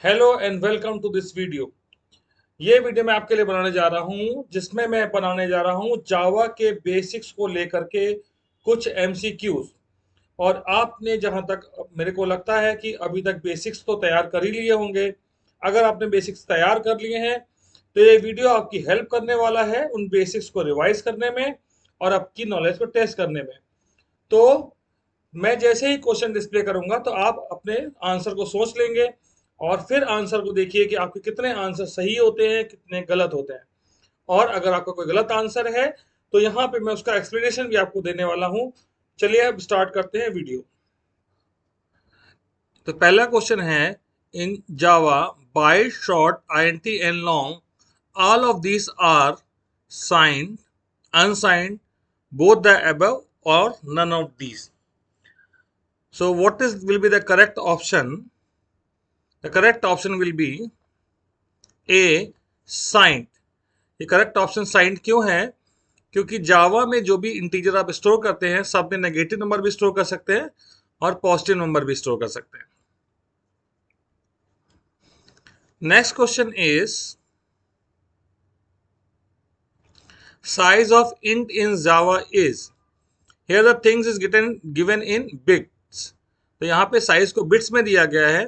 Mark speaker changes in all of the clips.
Speaker 1: Hello and welcome to this video. ये video मैं आपके लिए बनाने जा रहा हूँ जिसमें मैं बनाने जा रहा हूँ जावा के बेसिक्स को लेकर के कुछ एमसीक्यूज। और आपने जहाँ तक मेरे को लगता है कि अभी तक बेसिक्स तो तैयार कर ही लिए होंगे। अगर आपने बेसिक्स तैयार कर लिए हैं तो ये वीडियो आपकी हेल्प करने वाला है उन बेसिक्स को रिवाइज करने में और आपकी नॉलेज को टेस्ट करने में। तो मैं जैसे ही क्वेश्चन डिस्प्ले करूंगा तो आप अपने आंसर को सोच लेंगे और फिर आंसर को देखिए कि आपके कितने आंसर सही होते हैं कितने गलत होते हैं। और अगर आपका कोई गलत आंसर है तो यहाँ पे मैं उसका एक्सप्लेनेशन भी आपको देने वाला हूँ। चलिए अब स्टार्ट करते हैं वीडियो। तो पहला क्वेश्चन है, in Java byte short INT and long all of these are signed unsigned both the above or none of these. So what is will be the correct option? The correct option will be A, signed. ये correct option signed क्यों है? क्योंकि जावा में जो भी integer आप store करते हैं सब में नेगेटिव नंबर भी स्टोर कर सकते हैं और पॉजिटिव नंबर भी स्टोर कर सकते हैं। Next question is size of int in Java is. Here the things is given in bits. तो यहाँ पे साइज को बिट्स में दिया गया है।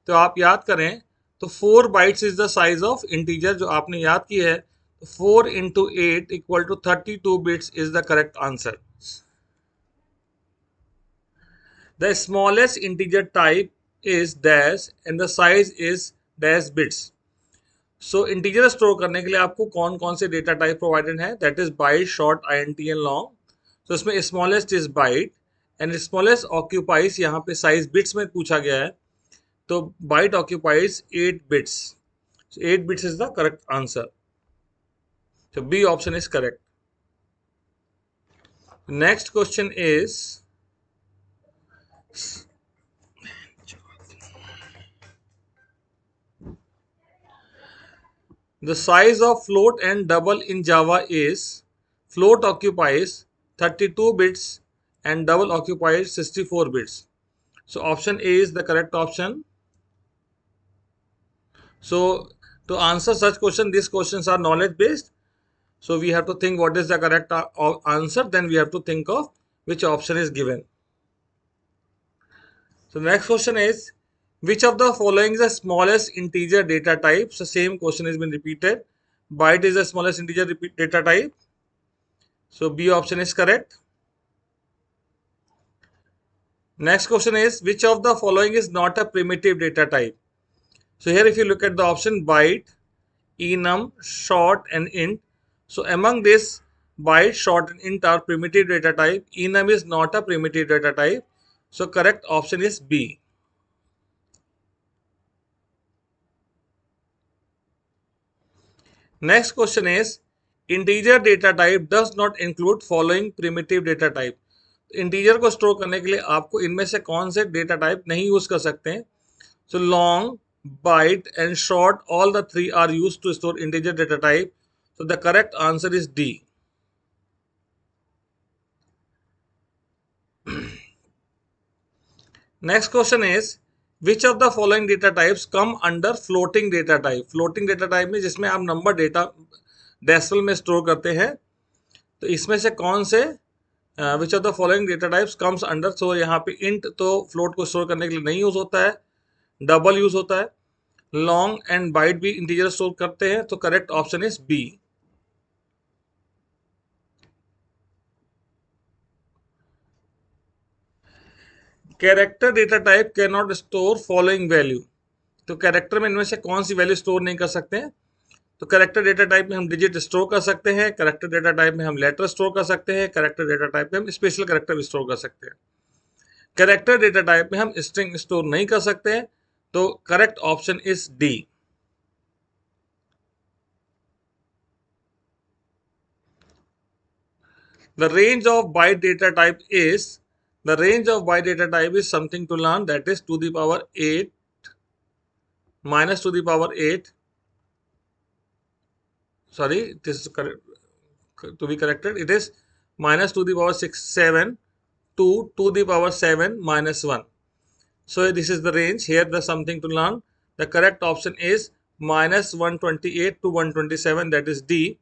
Speaker 1: तो आप याद करें तो 4 bytes is the size of integer जो आपने याद की है। तो 4 into 8 equal to 32 bits is the correct answer. The smallest integer type is dash and the size is dash bits. So integer store करने के लिए आपको कौन कौन से डेटा टाइप प्रोवाइडेड है? That is byte short INT and long. तो इसमें smallest is byte and smallest occupies यहाँ पे साइज बिट्स में पूछा गया है। तो byte occupies 8 bits. 8 bits is the correct answer. तो B option is correct. Next question is the size of float and double in Java is float occupies 32 bits and double occupies 64 bits. So option A is the correct option. So to answer such question, these questions are knowledge based. So we have to think what is the correct answer, then we have to think of which option is given. So next question is, which of the following is the smallest integer data type? So same question has been repeated. Byte is the smallest integer data type. So B option is correct. Next question is, which of the following is not a primitive data type? So here if you look at the option byte, enum, short and int. So among this, byte, short and int are primitive data type. Enum is not a primitive data type. So correct option is B. Next question is, integer data type does not include following primitive data type. Integer को store करने के लिए आपको इनमें से कौन से data type नहीं यूज कर सकते हैं? So long, byte and short, all the three are use to store integer data type. So the correct answer is D. Next question is, which of the following data types come under floating data type? Floating data type में जिसमें आप number data decimal में store करते हैं, तो इसमें से कौन से which of the following data types comes under? So यहाँ पे इंट तो फ्लोट को स्टोर करने के लिए नहीं यूज होता है, डबल यूज होता है। लॉन्ग एंड बाइट भी इंटीजर स्टोर करते हैं, तो correct option is B. Character data type cannot store following value. तो कैरेक्टर में इनमें से कौन सी वैल्यू स्टोर नहीं कर सकते हैं? तो कैरेक्टर डेटा टाइप में हम डिजिट स्टोर कर सकते हैं, कैरेक्टर डेटा टाइप में हम लेटर स्टोर कर सकते हैं, कैरेक्टर डेटा टाइप में हम स्पेशल कैरेक्टर भी स्टोर कर सकते हैं। कैरेक्टर डेटा टाइप में हम स्ट्रिंग स्टोर नहीं कर सकते हैं, तो correct option is D. The range of byte data type is, the range of byte data type is something to learn, that is to the power 8 minus to the power 8. Sorry, this is correct, to be corrected. It is minus to the power 6, 7 to the power 7 minus 1. So this is the range. Here the something to learn. The correct option is minus 128 to 127, that is D.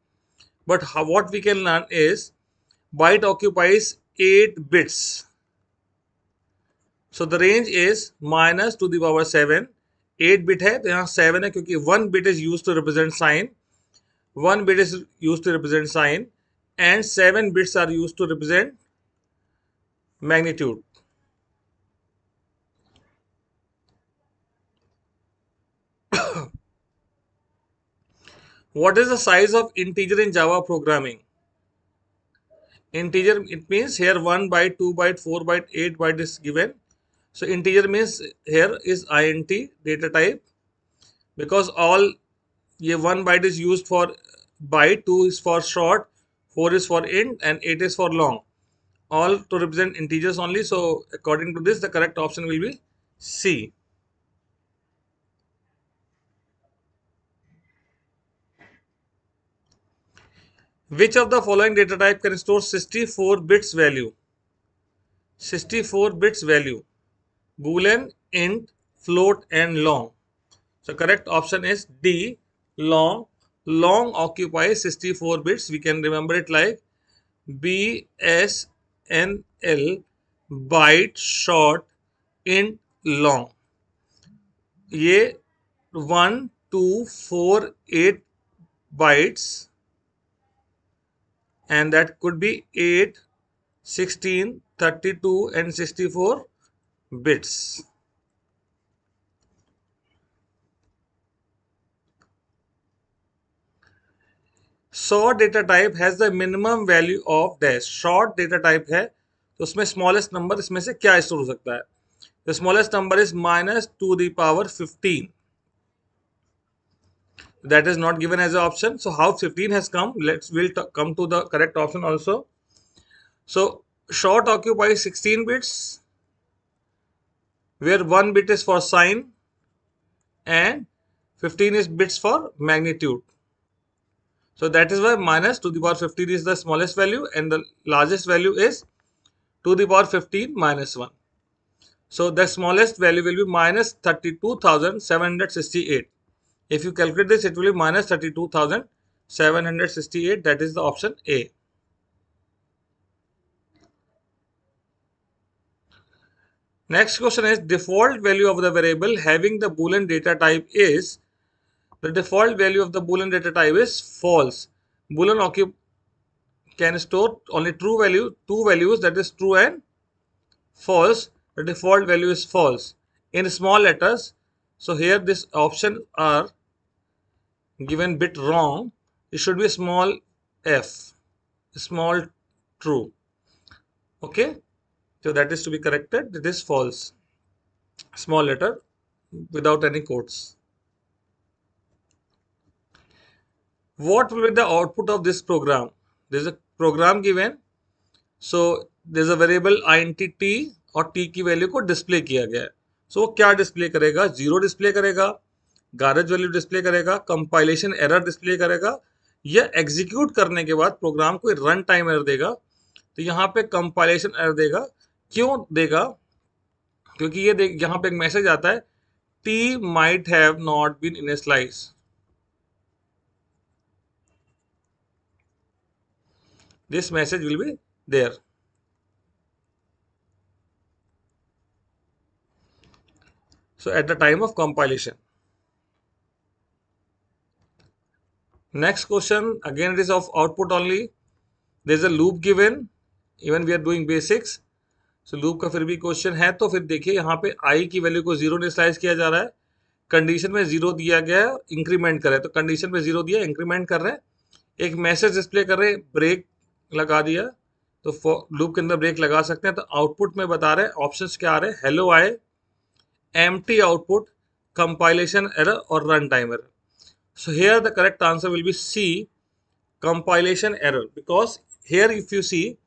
Speaker 1: But what we can learn is byte occupies 8 bits. So the range is minus to the power 7. 8 bit है तो यहाँ 7 है क्योंकि 1 bit is used to represent sign. 1 bit is used to represent sign and 7 bits are used to represent magnitude. What is the size of integer in Java programming? Integer, it means here 1 byte, 2 byte, 4 byte, 8 byte is given. So integer means here is int data type, because all ये 1 byte is used for byte, 2 is for short, 4 is for int and 8 is for long, all to represent integers only. So according to this, the correct option will be C. Which of the following data type can store 64 bits value? 64 bits value: Boolean, int, float and long. So correct option is D, long. Long occupies 64 bits. We can remember it like BSNL, byte short int long. ये 1, 2, 4, 8 bytes, and that could be 8, 16, 32 and 64 bits. Short data type has the minimum value of dash. Short data type है तो उसमें smallest number इसमें से क्या store हो सकता है? The smallest number is minus to the power 15. That is not given as an option. So how 15 has come? We'll come to the correct option also. So short occupies 16 bits, where 1 bit is for sign and 15 is bits for magnitude. So that is why minus to the power 15 is the smallest value and the largest value is to the power 15 minus 1. So the smallest value will be minus 32,768. If you calculate this, it will be minus 32,768. That is the option A. Next question is default value of the variable having the Boolean data type is. The default value of the Boolean data type is false. Boolean can store only true value, two values, that is true and false. The default value is false in small letters. So here this option are given bit wrong. It should be small f, small true. Okay, so that is to be corrected. It is false, small letter without any quotes. What will be the output of this program? There is a program given, so there is a variable int t और t की value को display किया गया है. सो क्या display करेगा? 0 display करेगा, garage value display करेगा, कंपाइलेशन एरर डिस्प्ले करेगा, या एग्जीक्यूट करने के बाद प्रोग्राम को रन टाइम एरर देगा. तो यहाँ पे कंपाइलेशन एरर देगा. क्यों देगा? क्योंकि ये देख यहाँ पे एक मैसेज आता है, T might have not been initialised. This message will be there. So at the time of compilation. Next question, again it is of output only. There is a loop given, even we are doing basics. So loop का फिर भी question है, तो फिर देखिए यहाँ पे i की वैल्यू को 0 इनिशियलाइज किया जा रहा है. कंडीशन में 0 दिया गया है, इंक्रीमेंट कर रहे हैं, तो कंडीशन में 0 दिया, इंक्रीमेंट कर रहे हैं. एक मैसेज डिस्प्ले कर रहे हैं, ब्रेक लगा दिया, तो लूप के अंदर ब्रेक लगा सकते हैं. तो आउटपुट में बता रहे हैं, ऑप्शंस क्या आ रहे हैं, हेलो आए, एम्प्टी आउटपुट, कंपाइलेशन एरर और run time error. So here the correct answer will be C, compilation error, because here if you see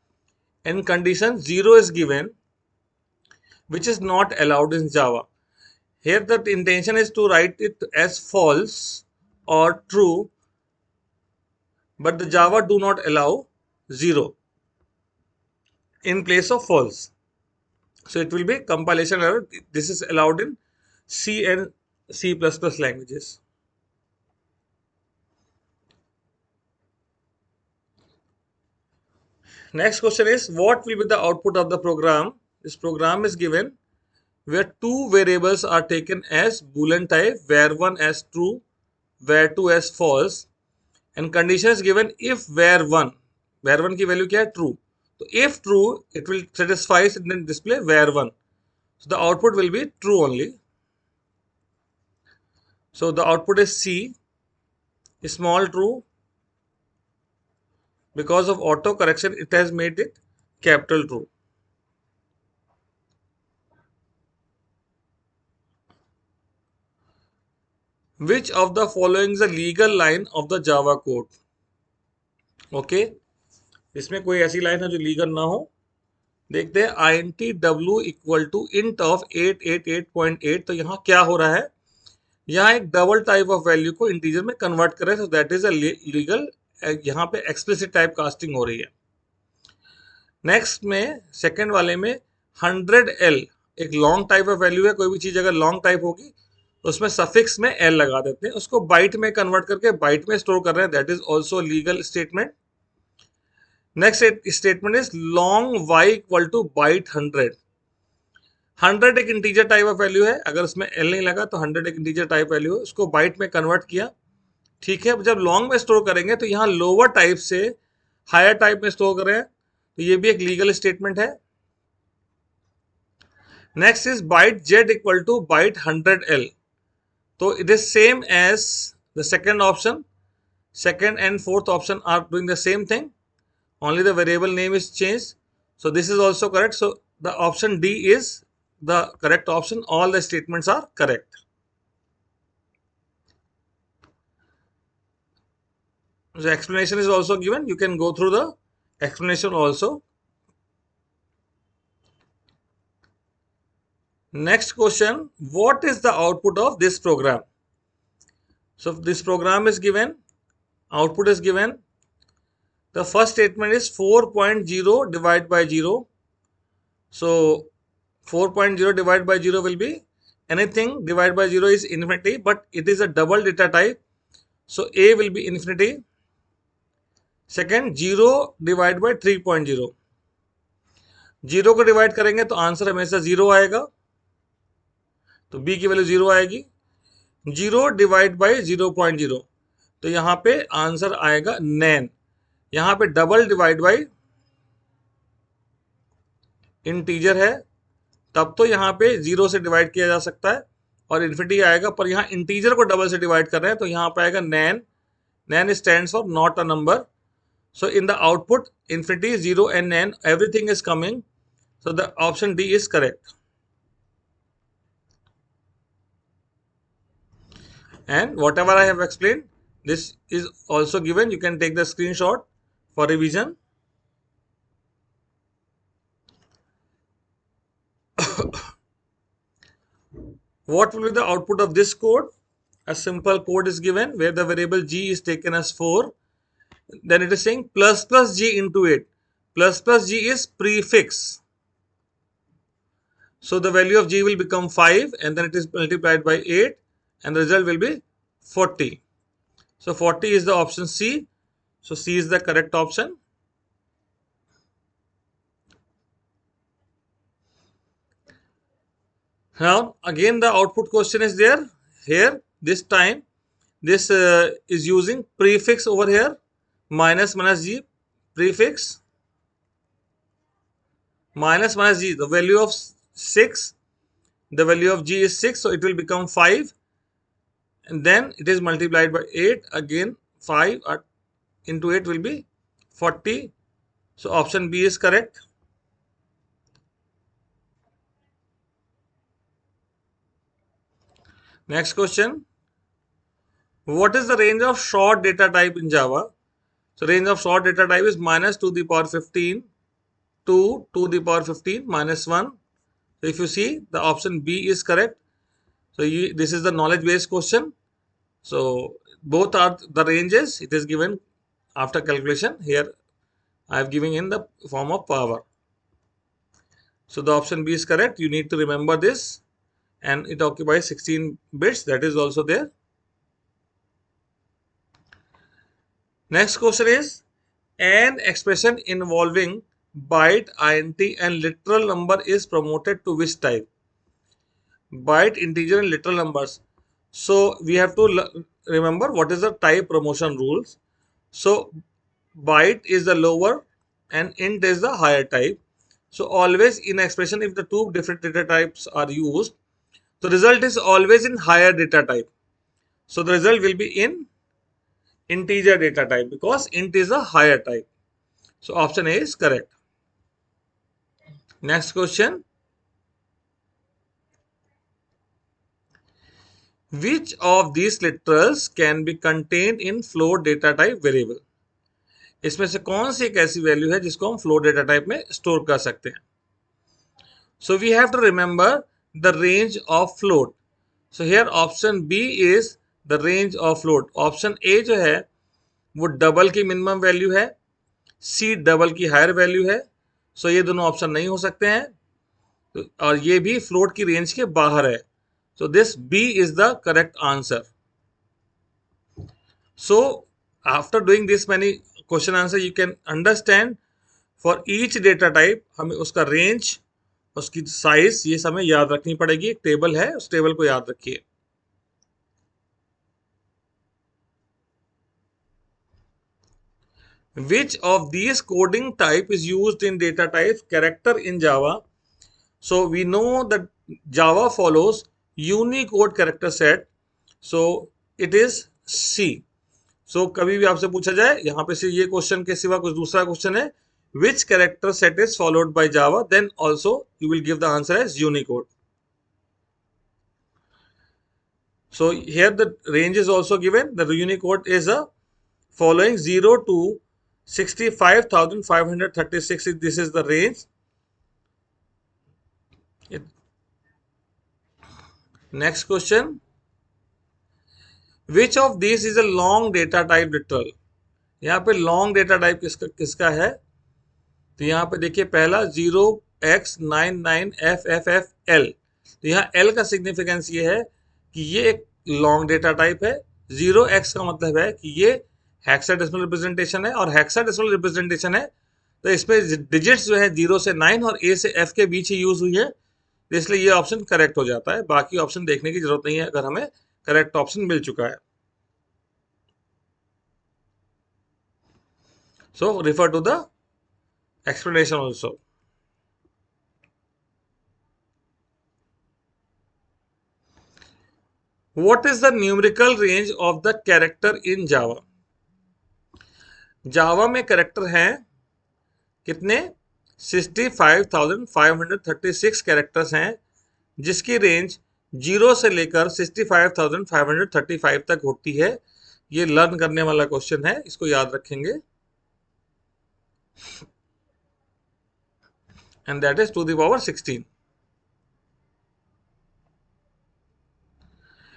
Speaker 1: in condition 0 is given, which is not allowed in Java. Here the intention is to write it as false or true, but the Java do not allow 0 in place of false. So it will be compilation error. This is allowed in C and C++ languages. Next question is, what will be the output of the program? This program is given where two variables are taken as Boolean type, var1 as true, var2 as false, and condition is given if var1 की value क्या है? True. So if true, it will satisfy and then display var1. So the output will be true only. So the output is C, small true. Because of auto correction, it has made it capital true. Which of the following is a legal line of the Java code? Okay, इसमें कोई ऐसी line है जो legal ना हो? देखते हैं INTW equal to int of 888.8. तो यहाँ क्या हो रहा है? यहाँ एक डबल टाइप ऑफ वैल्यू को इंटीजर में कन्वर्ट कर रहे हैं, तो दैट इज अ लीगल. यहाँ पे एक्सप्लिसिट टाइप कास्टिंग हो रही है. नेक्स्ट में सेकंड वाले में 100L एक लॉन्ग टाइप ऑफ वैल्यू है. कोई भी चीज अगर लॉन्ग टाइप होगी तो उसमें सफिक्स में L लगा देते हैं, उसको बाइट में कन्वर्ट करके बाइट में स्टोर कर रहे हैं. That is also legal statement. Next statement is long y equal to byte 100. 100 एक इंटीजर टाइप ऑफ वैल्यू है, अगर उसमें L नहीं लगा तो 100 एक इंटीजर टाइप वैल्यू है, उसको बाइट में कन्वर्ट किया. ठीक है, जब लॉन्ग में स्टोर करेंगे तो यहाँ लोअर टाइप से हायर टाइप में स्टोर कर रहे हैं, तो ये भी एक लीगल स्टेटमेंट है. Next is byte z equal to byte 100L. तो it is same as the second option. Second and fourth option are doing the same thing, only the variable name is changed. So this is also correct. So the option D is the correct option. All the statements are correct. The explanation is also given. You can go through the explanation also. Next question, what is the output of this program? So this program is given, output is given. The first statement is 4.0 divided by 0. So 4.0 divided by 0 will be anything divided by 0 is infinity, but it is a double data type. So A will be infinity. Second, 0 divided by 3.0. 0 को divide करेंगे तो answer हमेशा 0 आएगा, तो B की value 0 आएगी. 0 divide by 0.0, तो यहाँ पे आंसर आएगा 9. यहाँ पे डबल डिवाइड बाई इंटीजर है, तब तो यहाँ पे 0 से डिवाइड किया जा सकता है और इन्फिनिटी आएगा, पर यहाँ इंटीजर को डबल से डिवाइड कर रहे हैं तो यहाँ पे आएगा 9. 9 stands for not a number. So in the output, infinity, 0 and 9, everything is coming. So the option D is correct. And whatever I have explained, this is also given. You can take the screenshot for revision. What will be the output of this code? A simple code is given where the variable g is taken as 4. Then it is saying plus plus g into it. Plus plus g is prefix. So the value of g will become 5 and then it is multiplied by 8 and the result will be 40. So 40 is the option C. So C is the correct option. Now again the output question is there. Here this time this is using prefix over here. Minus g, prefix, minus g, the value of 6, the value of g is 6, so it will become 5, and then it is multiplied by 8, again 5 into 8 will be 40, so option B is correct. Next question, what is the range of short data type in Java? So range of short data type is minus to the power 15 to the power 15 minus 1. So if you see, the option B is correct. So this is the knowledge based question. So both are the ranges. It is given after calculation. Here I have given in the form of power. So the option B is correct. You need to remember this. and it occupies 16 bits. That is also there. Next question is, an expression involving byte, int and literal number is promoted to which type? Byte, integer and literal numbers. So we have to remember what is the type promotion rules. So byte is the lower and int is the higher type. So always in expression, if the two different data types are used, the result is always in higher data type. So the result will be in integer data type because int is a higher type. So option A is correct. Next question. Which of these literals can be contained in float data type variable? इसमें से कौन सी एक ऐसी value है जिसको हम float data type में store कर सकते हैं? So we have to remember the range of float. So here option B is the range of float. Option A जो है वो डबल की मिनिमम वैल्यू है, C डबल की हायर वैल्यू है. सो ये दोनों ऑप्शन नहीं हो सकते हैं और ये भी फ्लोट की रेंज के बाहर है. So this B is the correct answer. So after doing this many question answer, you can understand for each data type हमें उसका रेंज, उसकी साइज, ये सब हमें याद रखनी पड़ेगी. एक टेबल है, उस टेबल को याद रखिए. Which of these coding type is used in data types character in Java? So we know that Java follows Unicode character set. So it is C. So कभी भी आपसे पूछा जाए यहाँ पे से ये क्वेश्चन के सिवा कुछ दूसरा क्वेश्चन है, which character set is followed by Java, then also you will give the answer as Unicode. So here the range is also given. The Unicode is a following 0 to 65,536. This is the range. Next question. Which of these is a long data type literal? यहाँ पे long data type किसका है? तो यहाँ पे देखिए पहला 0x99FFFL. तो यहाँ L का सिग्निफिकेंस ये है कि ये एक लॉन्ग डेटा टाइप है. 0x का मतलब है कि ये हेक्साडेसिमल रिप्रेजेंटेशन है और हेक्साडेसिमल रिप्रेजेंटेशन है तो इसमें डिजिट्स जो है 0 से 9 और A से F के बीच ही यूज हुई है, तो इसलिए ये ऑप्शन करेक्ट हो जाता है. बाकी ऑप्शन देखने की जरूरत नहीं है अगर हमें करेक्ट ऑप्शन मिल चुका है. So refer to the explanation also. What is the numerical range of the character in Java? Java में कैरेक्टर हैं कितने? 65,536 कैरेक्टर्स हैं जिसकी रेंज 0 से लेकर 65,535 तक होती है. ये लर्न करने वाला क्वेश्चन है, इसको याद रखेंगे. And that is to the power 16.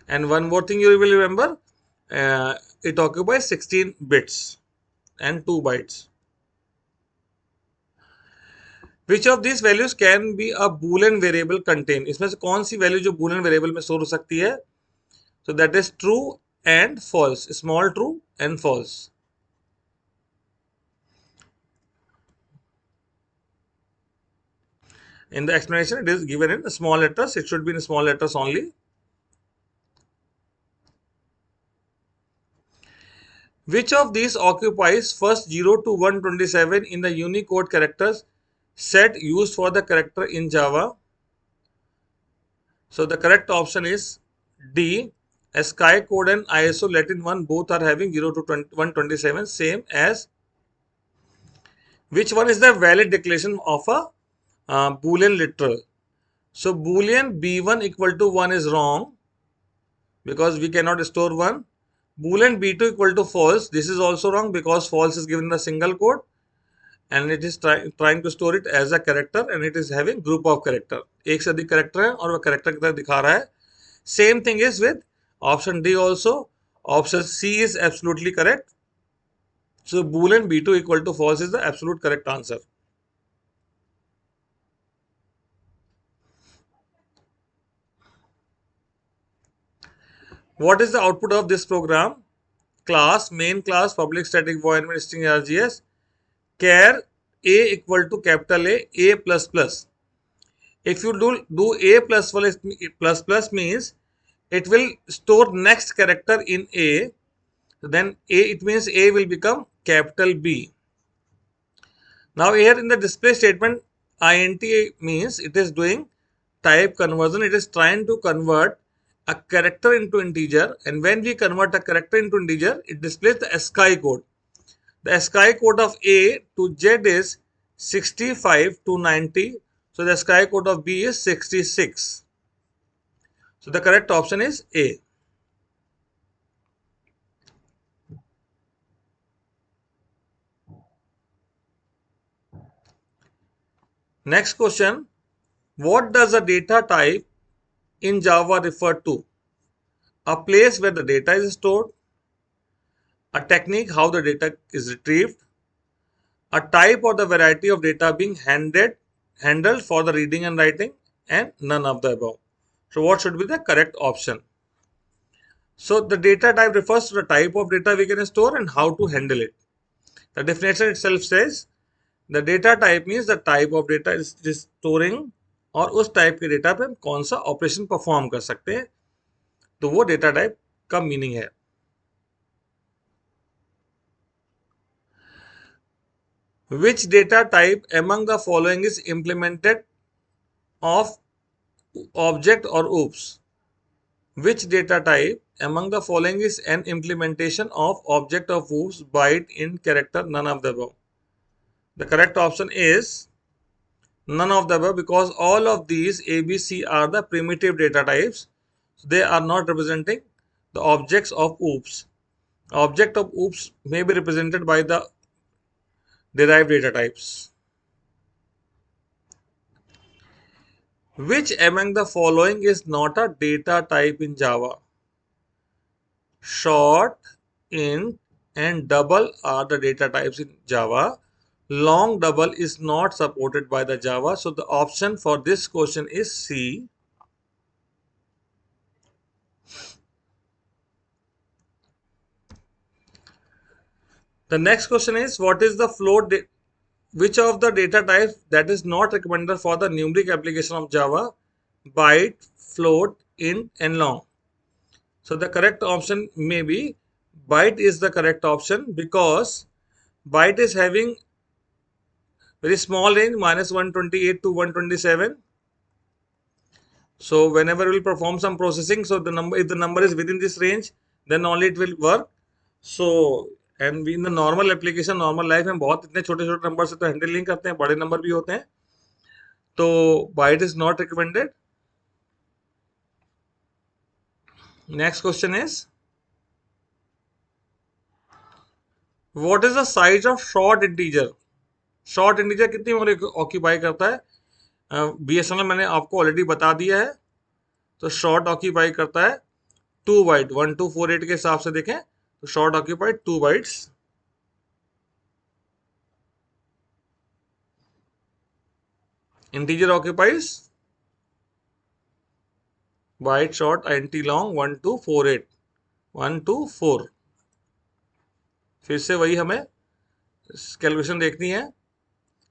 Speaker 1: And one more thing you will remember, it occupies 16 bits and 2 bytes. Which of these values can be a boolean variable contain? इसमें से कौन सी वैल्यू जो boolean variable में store हो सकती है? So that is true and false, small true and false. In the explanation, it is given in small letters. It should be in small letters only. Which of these occupies first 0 to 127 in the Unicode characters set used for the character in Java? So the correct option is D. ASCII code and ISO Latin 1 both are having 0 to 127, same as. Which one is the valid declaration of a Boolean literal? So Boolean B1 equal to 1 is wrong because we cannot store 1. Boolean B2 equal to false. This is also wrong because false is given in a single quote and it is trying to store it as a character and it is having group of character. एक से अधिक character है और वह character की तरह दिखा रहा है. Same thing is with option D also. Option C is absolutely correct. So Boolean B2 equal to false is the absolute correct answer. What is the output of this program? Class, main class, public static void main string args, char a equal to capital A plus plus. If you do a plus plus means it will store next character in A, then A, it means A will become capital B. Now here in the display statement, int means it is doing type conversion. It is trying to convert a character into integer, and when we convert a character into integer, it displays the ASCII code. The ASCII code of A to Z is 65 to 90. So the ASCII code of B is 66. So the correct option is A. Next question. What does a data type in Java refer to? A place where the data is stored, a technique how the data is retrieved, a type or the variety of data being handled for the reading and writing, and none of the above. So what should be the correct option? So the data type refers to the type of data we can store and how to handle it. The definition itself says the data type means the type of data is storing और उस type के data पे हम कौन सा operation perform कर सकते हैं, तो वो डेटा टाइप का मीनिंग है. Which data type among the following is implemented of object or OOPS? Which data type among the following is an implementation of object of OOPS, byte, int, character, none of the above? The correct option is none of the above, because all of these A, B, C are the primitive data types. So they are not representing the objects of OOPS. Object of OOPS may be represented by the derived data types. Which among the following is not a data type in Java? Short, int, and double are the data types in Java. Long double is not supported by the Java. So the option for this question is C. The next question is, what is the float? Which of the data types that is not recommended for the numeric application of Java? Byte, float, int, and long. So the correct option may be byte is the correct option, because byte is having very small range, minus 128 to 127. So whenever we will perform some processing, so the number, if the number is within this range, then only it will work. So and in the normal application, normal life में बहुत इतने छोटे छोटे number से तो handle नहीं करते हैं, बड़े नंबर भी होते हैं, तो byte is not recommended. Next question is, what is the size of short integer? Short integer कितनी मेमोरी ऑक्यूपाई करता है? BSNL मैंने आपको ऑलरेडी बता दिया है. तो शॉर्ट ऑक्यूपाई करता है 2 बाइट. 1248 के हिसाब से देखें तो short occupied 2 bytes. Integer occupies byte short int long 1248 124. फिर से वही हमें कैलकुलेशन देखनी है.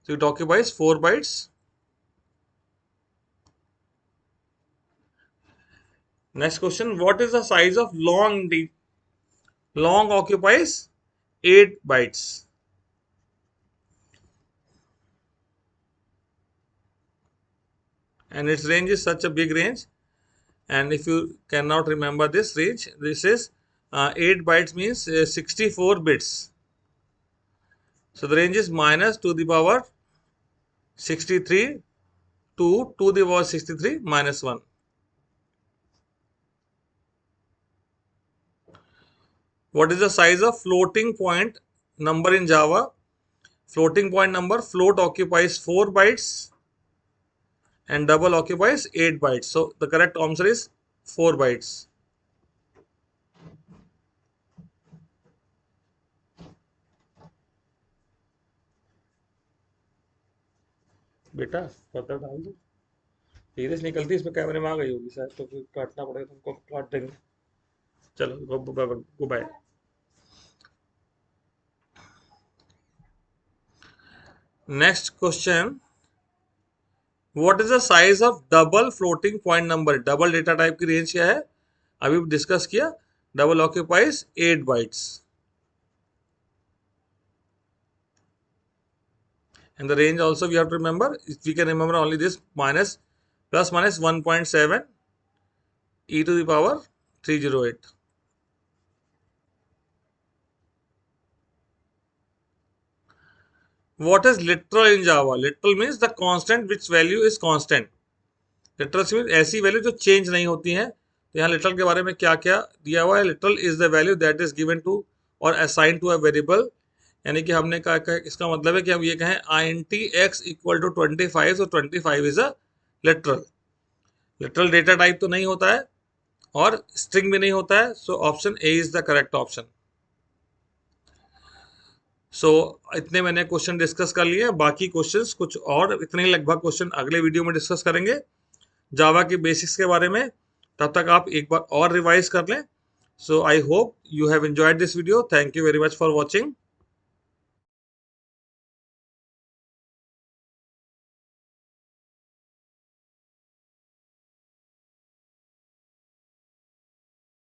Speaker 1: तो it occupies 4 bytes. Next question, what is the size of long? Long occupies 8 bytes. And its range is such a big range, and if you cannot remember this range, this is 8 bytes means 64 bits. So the range is minus to the power 63 to the power 63 minus 1. What is the size of floating point number in Java? Floating point number, float occupies 4 bytes and double occupies 8 bytes. So the correct answer is 4 bytes. बेटा पता डाल दो, series निकलती इसमें कैमरे में आ गई होगी शायद, तो फिर काटना पड़ेगा, तुमको काट देंगे. चलो go by. Next question, what is the size of double floating point number? Double data type की रेंज क्या है? अभी डिस्कस किया, double occupies 8 bytes and the range also we have to remember. We can remember only this, minus plus minus 1.7 e to the power 308. What is literal in Java? Literal means the constant which value is constant. Literal means ऐसी value जो change नहीं होती हैं। तो यहाँ literal के बारे में क्या क्या दिया हुआ है? Literal is the value that is given to और असाइन टू अ वेरिएबल, यानी कि हमने कहा इसका मतलब है कि हम ये कहें int x इक्वल टू 25, तो 25 is a literal. Literal data type तो नहीं होता है और स्ट्रिंग भी नहीं होता है, so option A is the correct option. So इतने मैंने क्वेश्चन डिस्कस कर लिए हैं, बाकी क्वेश्चंस कुछ और इतने लगभग क्वेश्चन अगले वीडियो में डिस्कस करेंगे जावा के बेसिक्स के बारे में। तब तक आप एक बार और रिवाइज कर लें। So I hope you have enjoyed this video. Thank you very much for watching.